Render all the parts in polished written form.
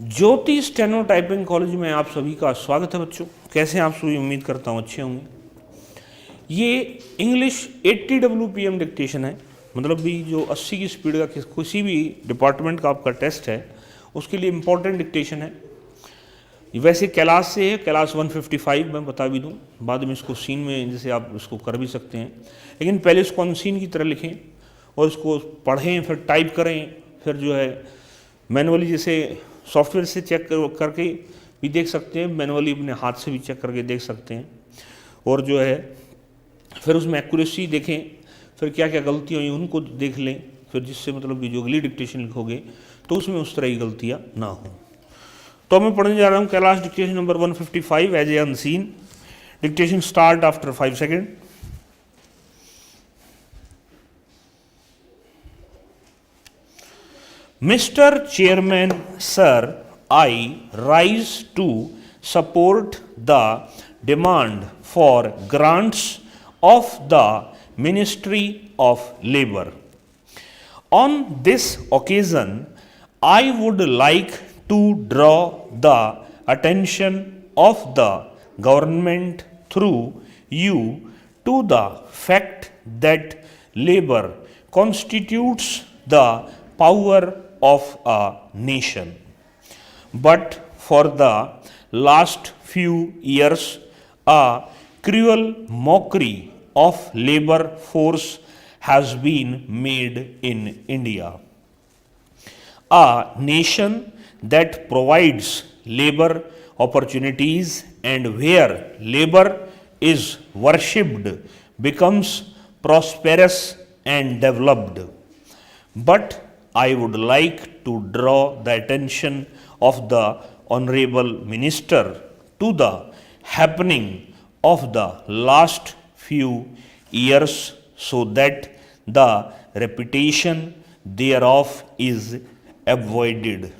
ज्योति steno typing college में आप सभी का स्वागत है बच्चों। कैसे हैं आप सभी? उम्मीद करता हूँ अच्छे होंगे। ये इंग्लिश 80 WPM डिक्टेशन है, मतलब भी जो 80 की स्पीड का किसी भी डिपार्टमेंट का आपका टेस्ट है उसके लिए इम्पोर्टेंट डिक्टेशन है। वैसे कैलाश से है, कैलाश 155 मैं बता भी दूँ, बाद में इसको सीन में जैसे आप इसको कर भी सकते हैं, लेकिन पहले इसको अनसीन की तरह लिखें और इसको पढ़ें, फिर टाइप करें, फिर जो है मैनुअली जैसे सॉफ्टवेयर से चेक करके भी देख सकते हैं, मैनुअली अपने हाथ से भी चेक करके देख सकते हैं, और जो है फिर उसमें एक्यूरेसी देखें, फिर क्या क्या गलतियाँ हुई उनको देख लें, फिर जिससे मतलब कि जो अगली डिक्टेशन लिखोगे तो उसमें उस तरह की गलतियाँ ना हो। तो मैं पढ़ने जा रहा हूँ Kailash dictation number 155 as a unseen. Dictation start after 5 second. Mr. Chairman, sir, I rise to support the demand for grants of the Ministry of Labour. On this occasion, I would like to draw the attention of the government through you to the fact that labour constitutes the power of a nation. But for the last few years, a cruel mockery of labour force has been made in India. A nation that provides labour opportunities and where labour is worshipped becomes prosperous and developed. But I would like to draw the attention of the Honourable Minister to the happening of the last few years so that the repetition thereof is avoided.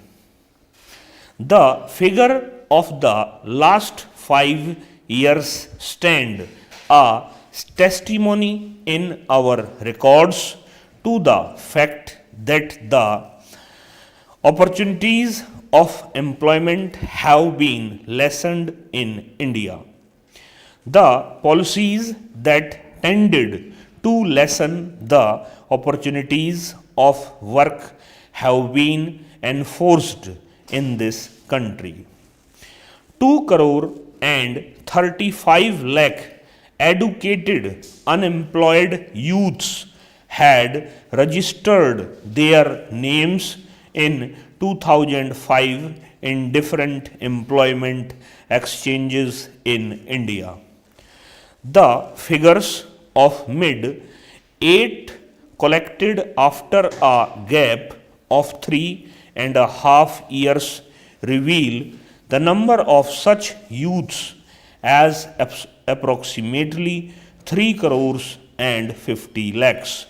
The figure of the last 5 years stand a testimony in our records to the fact that the opportunities of employment have been lessened in India. The policies that tended to lessen the opportunities of work have been enforced in this country. 2 crore and 35 lakh educated unemployed youths had registered their names in 2005 in different employment exchanges in India. The figures of mid 8 collected after a gap of 3.5 years reveal the number of such youths as approximately 3 crores and 50 lakhs.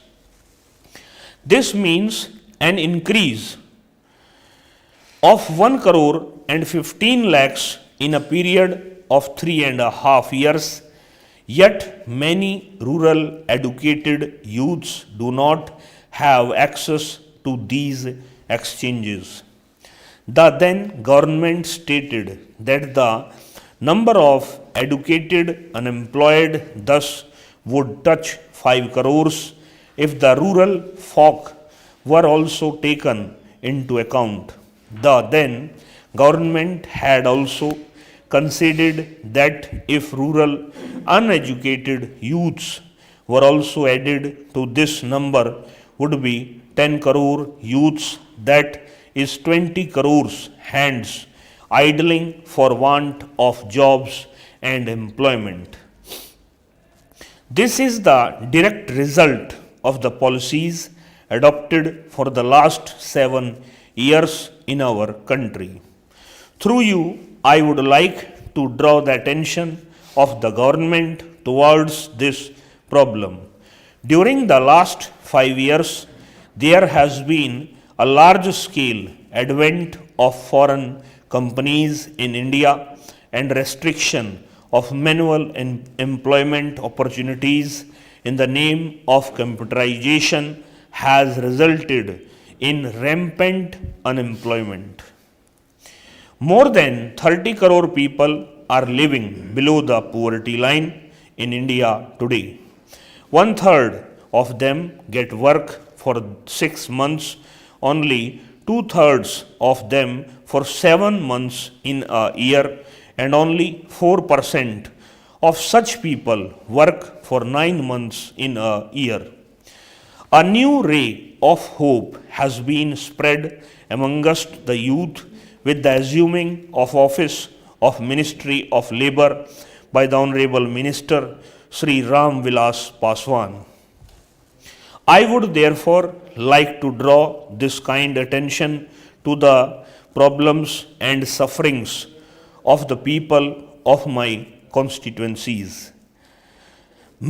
This means an increase of 1 crore and 15 lakhs in a period of 3.5 years. Yet many rural educated youths do not have access to these exchanges. The then government stated that the number of educated unemployed thus would touch 5 crores if the rural folk were also taken into account. The then government had also considered that if rural uneducated youths were also added to this number would be 10 crore youths, that is 20 crores hands idling for want of jobs and employment. This is the direct result of the policies adopted for the last 7 years in our country. Through you, I would like to draw the attention of the government towards this problem. During the last 5 years, there has been a large scale advent of foreign companies in India and restriction of manual employment opportunities in the name of computerization has resulted in rampant unemployment. More than 30 crore people are living below the poverty line in India today. One third of them get work for 6 months, only 2/3 of them for 7 months in a year, and only 4% of such people work for 9 months in a year. A new ray of hope has been spread amongst the youth with the assuming of office of Ministry of Labour by the Honorable Minister Sri Ram Vilas Paswan. I would therefore like to draw this kind attention to the problems and sufferings of the people of my constituencies.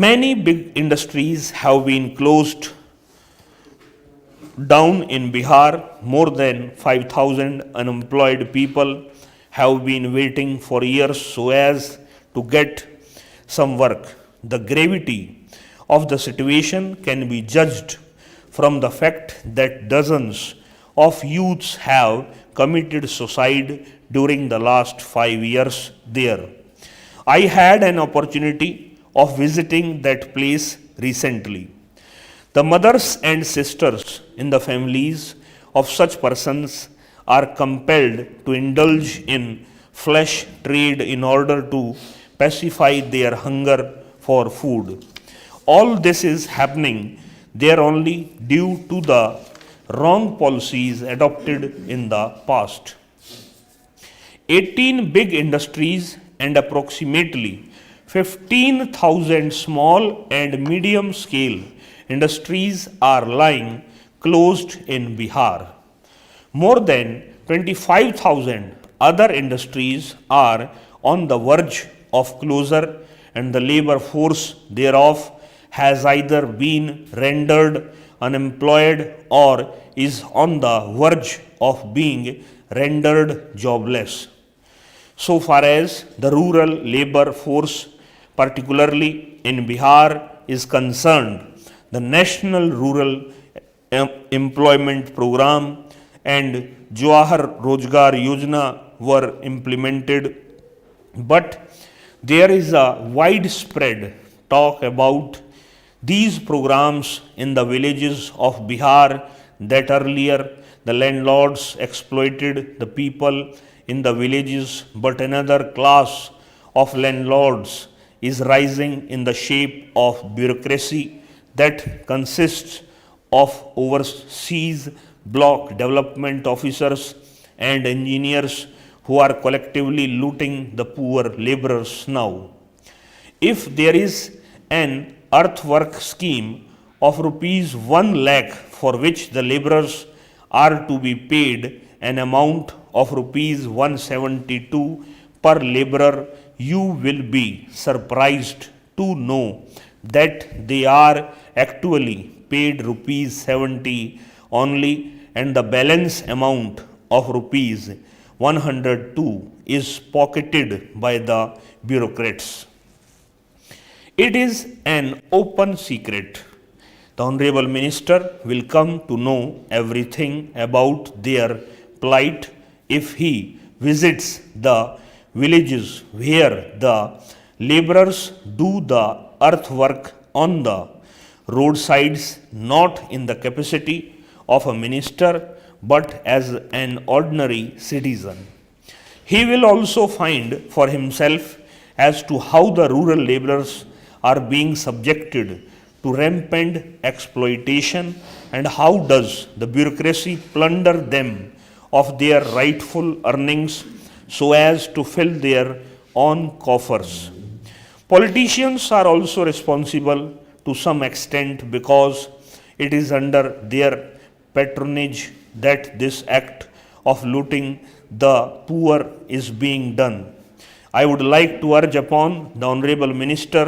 Many big industries have been closed down in Bihar. More than 5,000 unemployed people have been waiting for years so as to get some work. The gravity of the situation can be judged from the fact that dozens of youths have committed suicide during the last 5 years there. I had an opportunity of visiting that place recently. The mothers and sisters in the families of such persons are compelled to indulge in flesh trade in order to pacify their hunger for food. All this is happening there only due to the wrong policies adopted in the past. 18 big industries and approximately 15,000 small and medium scale industries are lying closed in Bihar. More than 25,000 other industries are on the verge of closure, and the labor force thereof has either been rendered unemployed or is on the verge of being rendered jobless. So far as the rural labor force, particularly in Bihar, is concerned, the National Rural Employment Program and Jawahar Rozgar Yojana were implemented, but there is a widespread talk about these programs in the villages of Bihar that earlier the landlords exploited the people in the villages, but another class of landlords is rising in the shape of bureaucracy that consists of overseas block development officers and engineers who are collectively looting the poor laborers now. If there is an earthwork scheme of rupees 1 lakh for which the laborers are to be paid an amount of rupees 172 per laborer, you will be surprised to know that they are actually paid rupees 70 only, and the balance amount of rupees 102 is pocketed by the bureaucrats. It is an open secret. The Honorable Minister will come to know everything about their plight if he visits the villages where the laborers do the earthwork on the roadsides, not in the capacity of a minister but as an ordinary citizen. He will also find for himself as to how the rural laborers are being subjected to rampant exploitation, and how does the bureaucracy plunder them of their rightful earnings so as to fill their own coffers. Politicians are also responsible to some extent because it is under their patronage that this act of looting the poor is being done. I would like to urge upon the Honorable Minister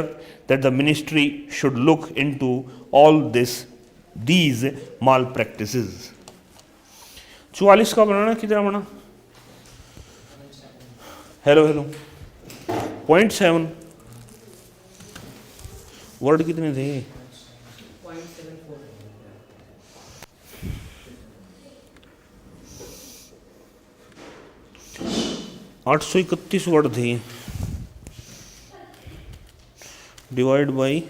that the ministry should look into all these malpractices. 44 का बनाना कितना बना? Hello 0.7 word कितने थे? 0.74. 831 word थे, divide by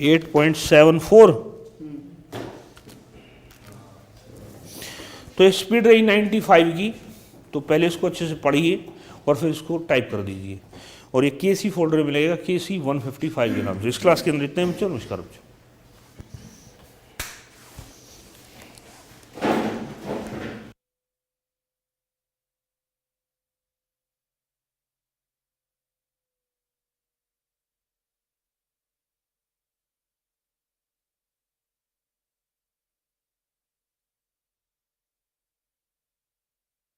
8.74 तो speed रही 95 की। तो पहले इसको अच्छे से पढ़िए और फिर इसको टाइप कर दीजिए, और ये KC फोल्डर में मिलेगा, KC 155 के नाम से। इस क्लास के अंदर इतने बच्चों, नमस्कार बच्चों।